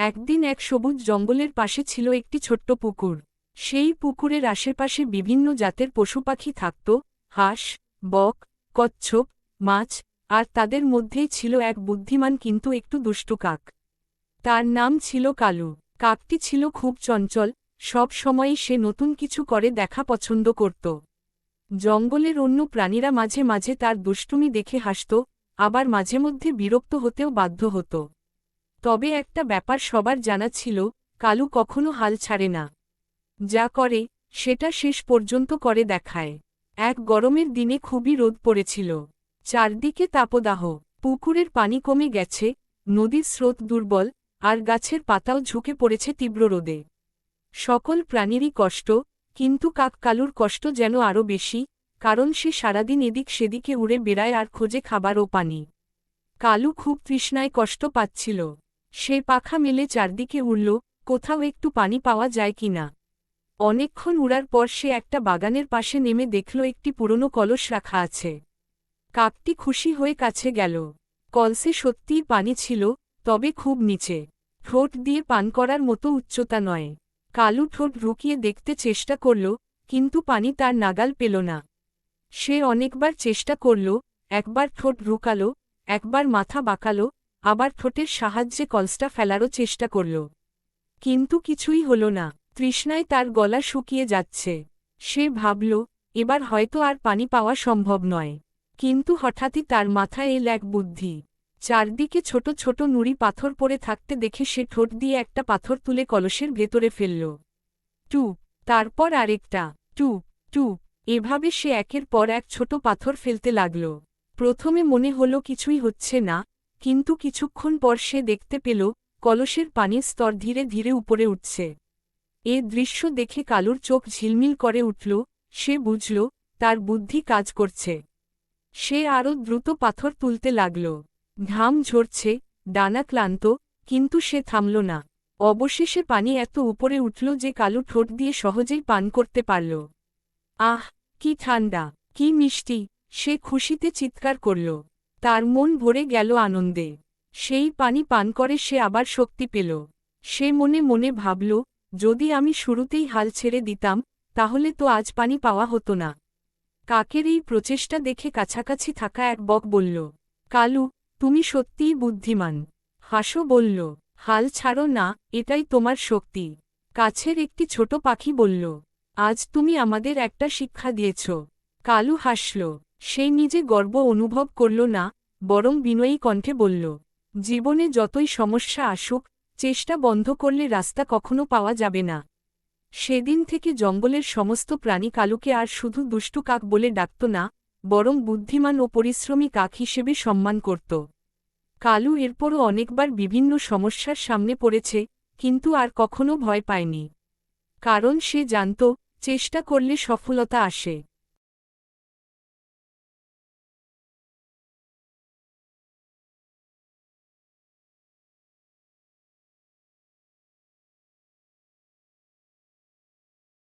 একদিন এক সবুজ জঙ্গলের পাশে ছিল একটি ছোট্ট পুকুর। সেই পুকুরের আশেপাশে বিভিন্ন জাতের পশুপাখি থাকত, হাঁস, বক, কচ্ছপ, মাছ, আর তাদের মধ্যেই ছিল এক বুদ্ধিমান কিন্তু একটু দুষ্টু কাক। তার নাম ছিল কালু। কাকটি ছিল খুব চঞ্চল, সব সময়ই সে নতুন কিছু করে দেখা পছন্দ করত। জঙ্গলের অন্য প্রাণীরা মাঝে মাঝে তার দুষ্টুমি দেখে হাসত, আবার মাঝে মধ্যে বিরক্ত হতেও বাধ্য হতো। তবে একটা ব্যাপার সবার জানা ছিল, কালু কখনো হাল ছাড়ে না। যা করে সেটা শেষ পর্যন্ত করে দেখায়। এক গরমের দিনে খুবই রোদ পড়েছিল। চারদিকে তাপদাহ, পুকুরের পানি কমে গেছে, নদীর স্রোত দুর্বল, আর গাছের পাতাও ঝুঁকে পড়েছে তীব্র রোদে। সকল প্রাণীরই কষ্ট, কিন্তু কাক কালুর কষ্ট যেন আরও বেশি, কারণ সে সারাদিন এদিক সেদিকে উড়ে বেড়ায় আর খোঁজে খাবার ও পানি। কালু খুব তৃষ্ণায় কষ্ট পাচ্ছিল। সে পাখা মেলে চারদিকে উড়ল, কোথাও একটু পানি পাওয়া যায় কিনা। অনেকক্ষণ উড়ার পর সে একটা বাগানের পাশে নেমে দেখল একটি পুরনো কলস রাখা আছে। কাকটি খুশি হয়ে কাছে গেল। কলসে সত্যিই পানি ছিল, তবে খুব নিচে, ঠোঁট দিয়ে পান করার মতো উচ্চতা নয়। কালু ঠোঁট ঢুকিয়ে দেখতে চেষ্টা করল, কিন্তু পানি তার নাগাল পেল না। সে অনেকবার চেষ্টা করল, একবার ঠোঁট ঢুকাল, একবার মাথা বাঁকাল, আবার ঠোঁটের সাহায্যে কলসটা ফেলারও চেষ্টা করল। কিন্তু কিছুই হল না। তৃষ্ণায় তার গলা শুকিয়ে যাচ্ছে। সে ভাবল, এবার হয়তো আর পানি পাওয়া সম্ভব নয়। কিন্তু হঠাৎই তার মাথায় এল এক বুদ্ধি। চারদিকে ছোট ছোট নুড়ি পাথর পড়ে থাকতে দেখে সে ঠোঁট দিয়ে একটা পাথর তুলে কলসের ভেতরে ফেলল। টুপ, তারপর আরেকটা, টুপ টুপ, এভাবে সে একের পর এক ছোট পাথর ফেলতে লাগল। প্রথমে মনে হলো কিছুই হচ্ছে না, কিন্তু কিছুক্ষণ পর সে দেখতে পেল, কলসের পানির স্তর ধীরে ধীরে উপরে উঠছে। এ দৃশ্য দেখে কালুর চোখ ঝিলমিল করে উঠল, সে বুঝল, তার বুদ্ধি কাজ করছে। সে আরও দ্রুত পাথর তুলতে লাগল। ঘাম ঝরছে, ডানা ক্লান্ত, কিন্তু সে থামল না। অবশেষে পানি এত উপরে উঠল যে কালু ঠোঁট দিয়ে সহজেই পান করতে পারল। আহ, কি ঠান্ডা, কি মিষ্টি! সে খুশিতে চিৎকার করল। তার মন ভরে গেল আনন্দে। সেই পানি পান করে সে আবার শক্তি পেল। সে মনে মনে ভাবল, যদি আমি শুরুতেই হাল ছেড়ে দিতাম, তাহলে তো আজ পানি পাওয়া হতো না। কাকের এই প্রচেষ্টা দেখে কাছাকাছি থাকা এক বক বলল, কালু, তুমি সত্যিই বুদ্ধিমান। হাঁসও বলল, হাল ছাড়ো না, এটাই তোমার শক্তি। কাছের একটি ছোট পাখি বলল, আজ তুমি আমাদের একটা শিক্ষা দিয়েছ। কালু হাসল। সে নিজে গর্ব অনুভব করল না, বরং বিনয়ী কণ্ঠে বলল, জীবনে যতই সমস্যা আসুক, চেষ্টা বন্ধ করলে রাস্তা কখনো পাওয়া যাবে না। সেদিন থেকে জঙ্গলের সমস্ত প্রাণী কালুকে আর শুধু দুষ্টু কাক বলে ডাকত না, বরং বুদ্ধিমান ও পরিশ্রমী কাক হিসেবে সম্মান করত। কালু এরপরও অনেকবার বিভিন্ন সমস্যার সামনে পড়েছে, কিন্তু আর কখনো ভয় পায়নি। কারণ সে জানত, চেষ্টা করলে সফলতা আসে।